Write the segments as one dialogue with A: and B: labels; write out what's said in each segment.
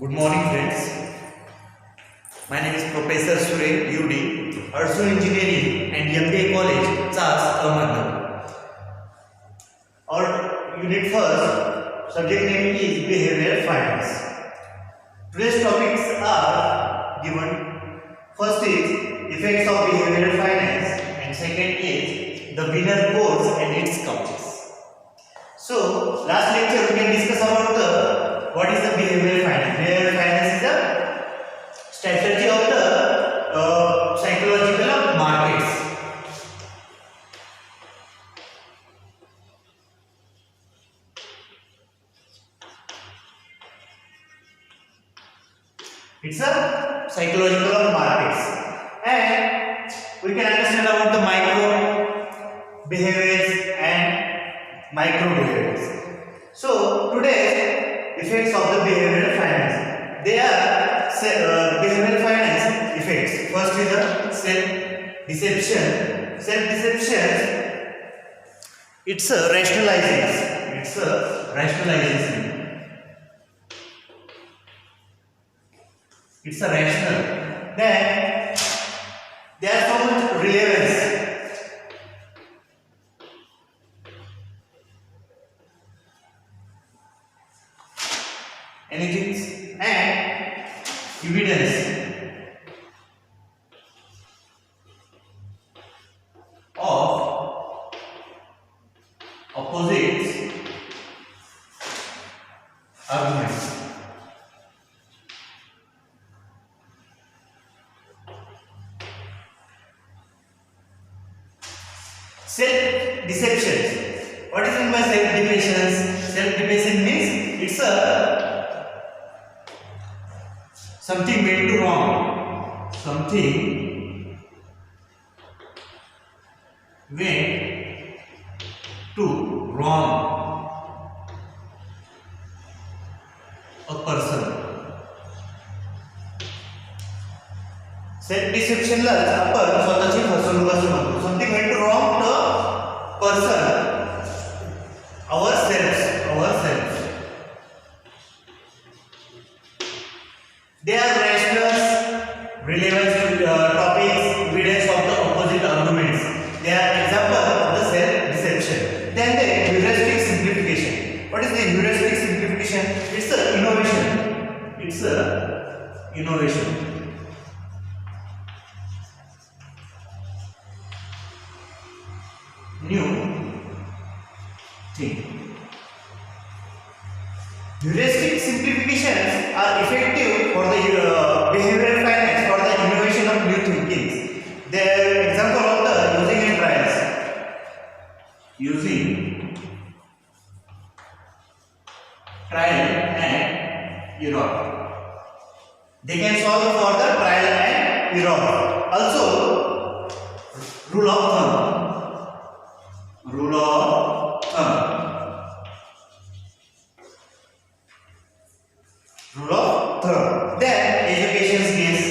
A: Good morning, friends. My name is PROF.SURE.U.D, ADSUL'S Engineering and MBA College, Charles, Ahmednagar. Our unit first subject name is Behavioral Finance. Today's topics are given. First is effects of behavioral finance, and second is the winner codes and its causes. So last lecture we can discuss about what is the behavioral finance. Behavioral finance is the strategy of the psychological markets. It's a psychological markets, and we can understand about the micro behaviors and micro behaviors. So today, effects of the behavioral finance. They are behavioral finance effects. First is the self-deception. Self-deception. It's a rationalizing. It's a rationalizing. It's a rational. Then there are so much relevance. Anything and evidence of opposites arguments. Self-deception. What is meant by self-deception? Self-deception means it's a something went to wrong. Something went to wrong. A person. Self-deception ला आपण स्वतःची फसवणूक असं म्हणतो. Something went wrong to person. Ourselves. They are rational, relevant topics, evidence of the opposite arguments. They are example of the self-deception. Then the heuristic simplification. What is the heuristic simplification? It's a innovation. It's a innovation. New thing. Heuristic simplifications are effective for the behavioral finance, for the innovation of new thinking. They are example of the using and trials. Using trial and error. They can solve for the trial and error. Also, rule of thumb. Rule of thumb. Rule of thumb. Then education skills.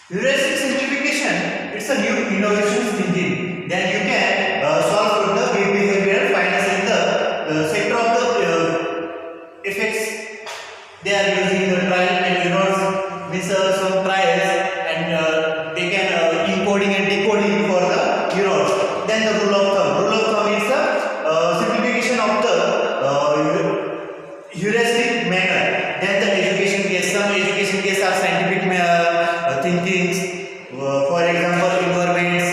A: Heuristic simplification. It's a new innovation thinking. Then you can solve for the behavioral finance in the sector of the effects. They are using the trial and errors, means some trials, and they can encoding and decoding for the errors. Then the rule of thumb. Rule of thumb is a simplification of the heuristic manner. Then the education case. Some education cases are scientific thinkings. For example, environments,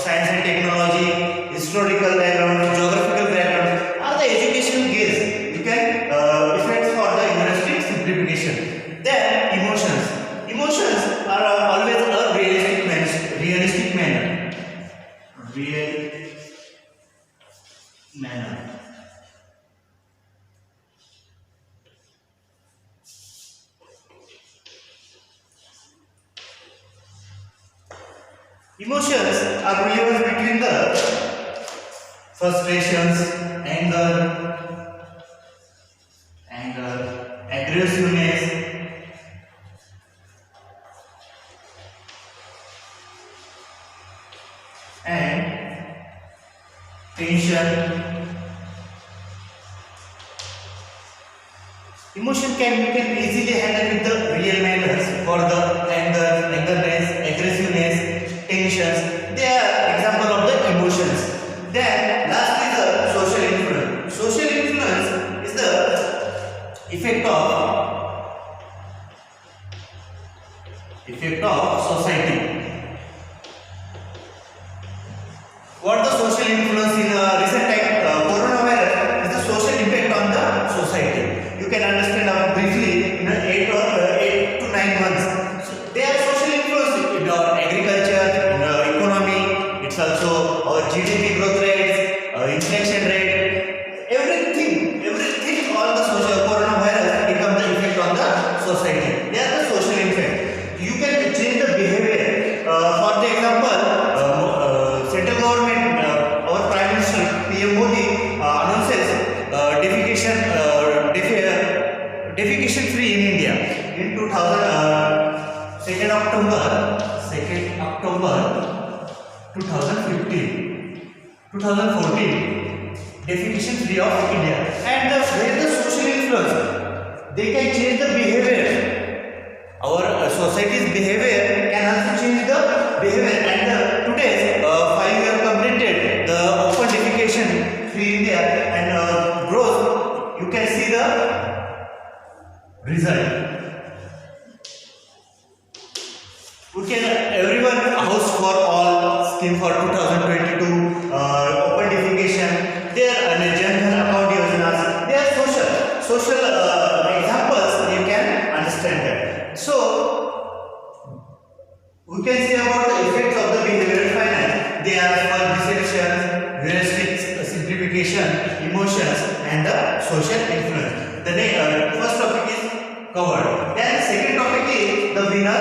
A: science and technology, historical background, geographical background are the educational case. You can effects for the heuristic simplification. Then emotions. Emotions are always a realistic manner. Real manner. Emotions are relevant between the frustrations, anger, aggressiveness, and tension. Emotion you can easily handle with the real manners for the anger, angerness, aggressiveness, tensions. They are example of the emotions. Then last is the social influence. Social influence is the effect of society. What the social influence in recent time coronavirus is the social impact on the society. You can understand briefly in 8 to 9 months. So they are social influence in our agriculture, in our economy. It's also our GDP growth rates, inflation rate, everything on the social coronavirus become the effect on the society. They are the social impact. You can change the behavior. For the example, central government, our Prime Minister PM Modi announces defecation free in India in 2nd October 2014 defecation free of India. And where the social influence, they can change the behavior. Our society's behavior can also change the behavior. And today's 5 years completed the open defecation free India and growth. You can see the result. We can everyone house for all scheme for 2022 open defecation. They are general account yojanas. They are social examples. You can understand that. So we can say about the effects of the behavioral finance. They are for deception, heuristic simplification, emotions, and the social influence. The first topic is covered. Then second topic is the winner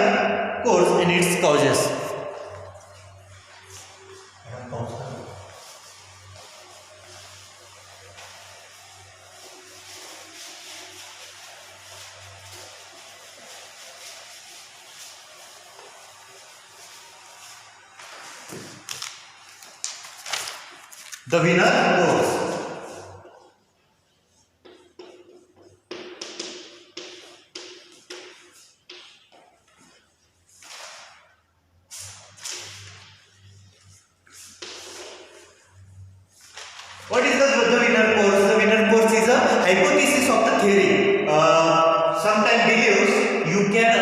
A: course and its causes. The winner course. What is the winner course? The winner course is a hypothesis of the theory. Sometimes believes you can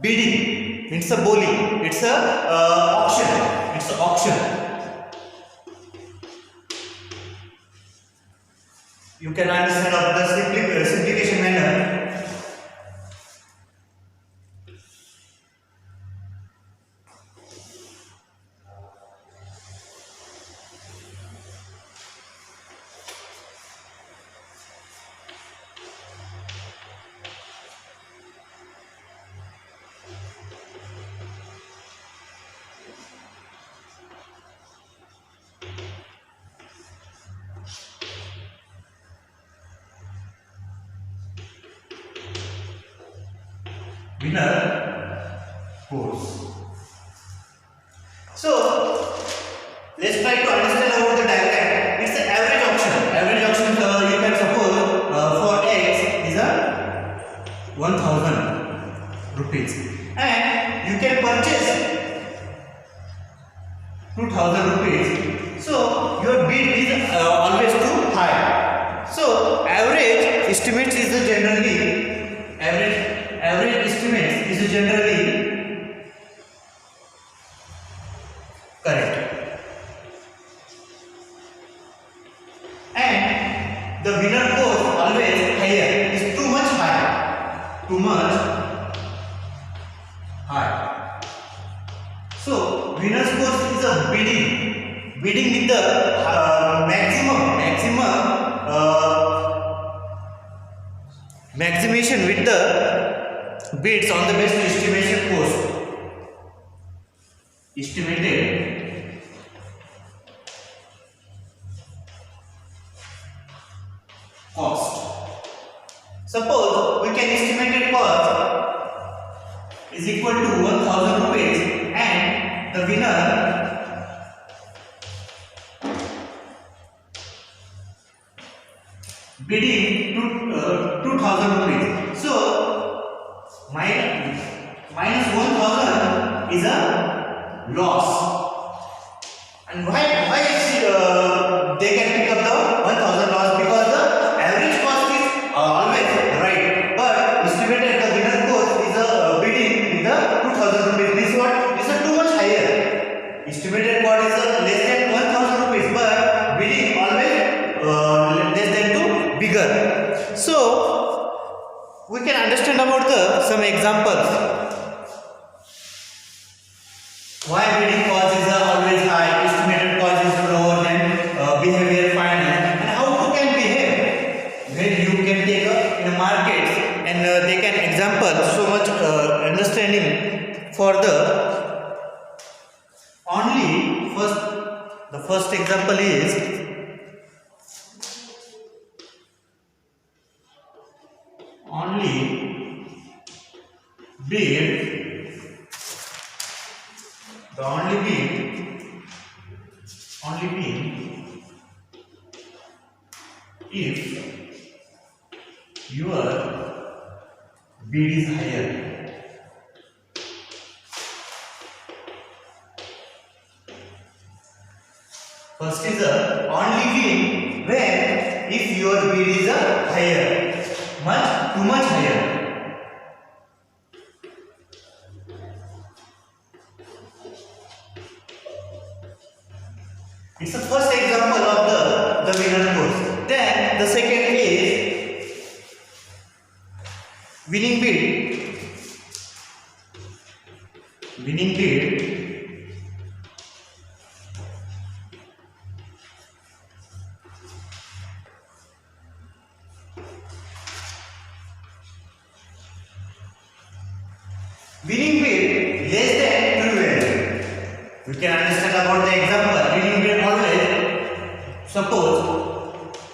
A: bidding. It's a bowling. It's a auction. It's an auction. You can understand of the simplification manner. Winner course. So let's try to understand about the diagram. It's an average auction. Average auction you can suppose for X is a 1000 rupees, and you can purchase 2000 rupees. So your bid is always too high. So average estimates is generally average estimates is generally correct, and the winner course always higher is too much high. So winner's course is a bidding with the maximization with the bids on the best estimation cost. Estimated cost. Suppose we can estimated cost is equal to 1000 rupees and the winner bidding to 2000 rupees. So minus 1000 is a loss. And why they can pick up the 1000 loss? Because the average cost is always right, but estimated the winner cost is a bidding with the 2000 rupees. This what is too much higher. Estimated cost is less than 1000 rupees, but bidding always less than to bigger. So we can understand about some examples. Why bidding cost is always high, estimated cost is lower than behavioral finance, and how you can behave when you can take in a market, and they can example so much understanding for the only the first example is only bid. The only bid if your bid is higher. First is the only bid when if your bid is higher, too much higher. It's the first example of the winner course. Then the second is winning bid. Winning bid less than true value. We can understand about the example. Winning bid always, suppose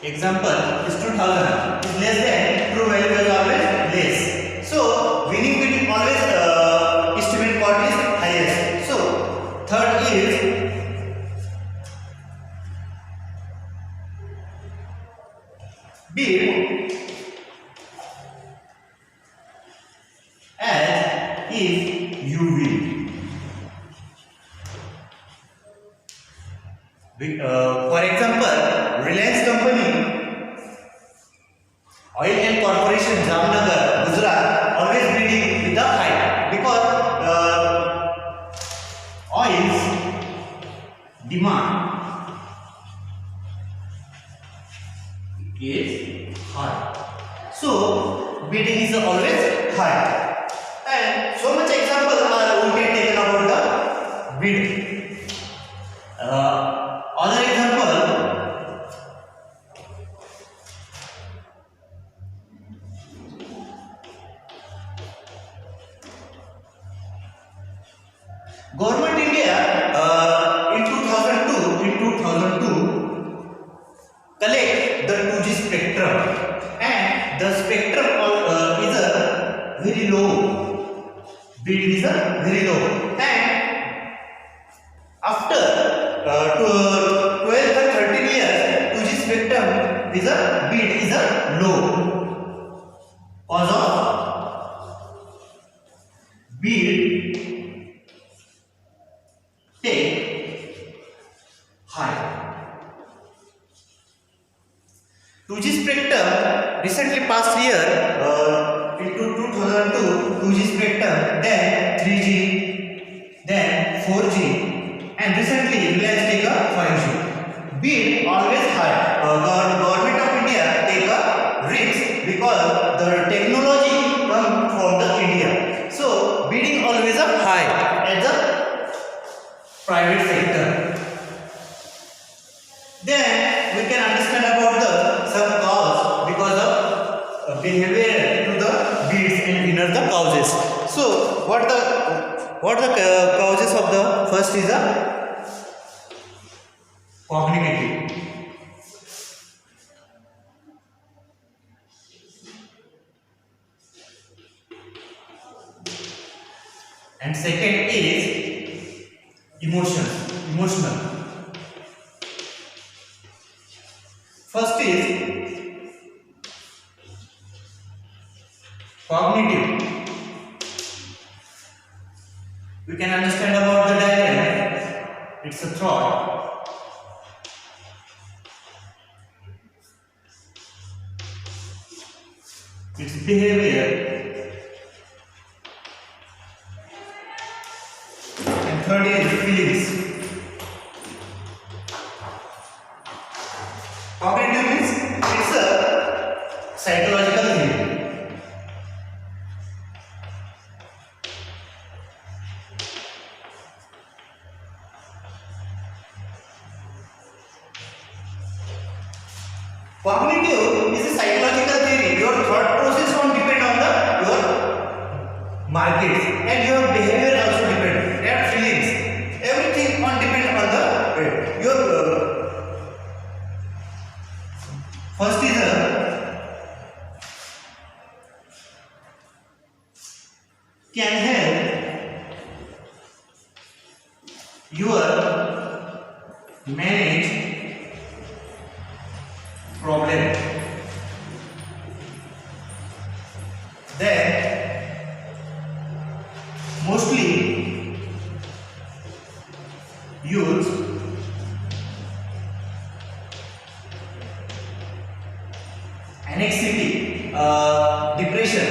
A: example is 2000 is less than true value is always less. So winning bid is always estimate cost is highest. So third is bid as if you win. For example, Reliance Company, Oil and Corporation, Jamnagar, Gujarat, always bidding with the high because oil's demand is high. So bidding is always high. And so much examples are we can take about the bid. Other example, Government India in 2002 collect the 2G spectrum, and the spectrum is a very low. Bid is a very low, and after 12 or 13 years, 2G spectrum is a bid is a low. Cause of bid take high. 2G spectrum recently past year into 2002 2G spectrum, then 3G, then 4G, and recently Reliance take a 5G. Bid always high. Government of India take a risk because the technology come from the India. So bidding always a high at the private sector. Then we can understand about the some cause because of behavior to the bids and winner the causes. So what the causes of the first is a cognitive. And second is emotional. First is Cognitive. We can understand about the diagram. It's a thought. It's behavior. And third is feelings. Cognitive means it's a psychological theory. Cognitive is a psychological theory. Your thought process won't depend on your markets, and your behavior also depends. Your feelings, everything won't depend on the your. First is can help your manage problem. Then mostly use anxiety, depression,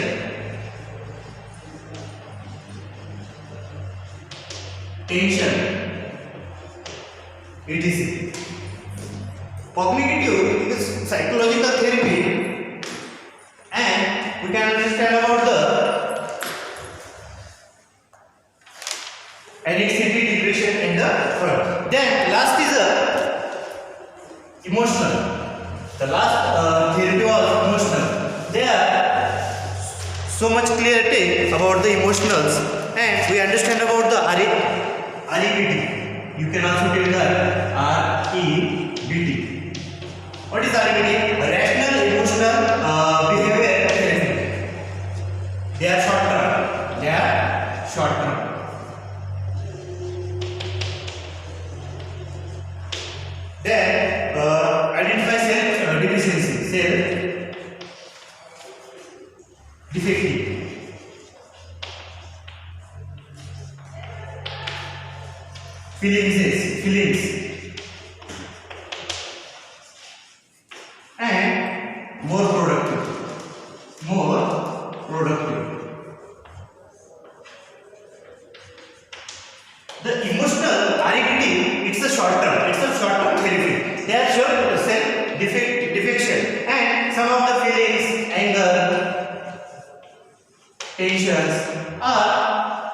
A: tension, etc. Cognitive is psychological therapy, and we can understand about the anxiety, depression in the front. Then last is emotional. The last theory was emotional. They are so much clarity about the emotionals, and we understand about the REBT. You can also tell that REBT. What is REBT? Rational emotional behavior therapy. They are short term. They are short term. Then identify self deficiency, self defective. Feelings, and more productive. The emotional REBT, it's a short term therapy. They are short self defection, and some of the feelings, anger, tensions are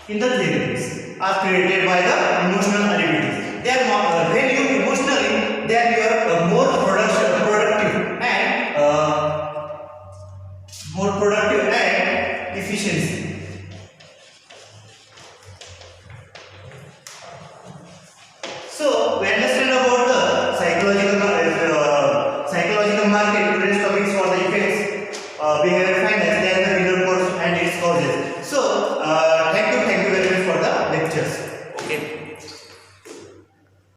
A: in the therapies are created by the emotional REBT. They are when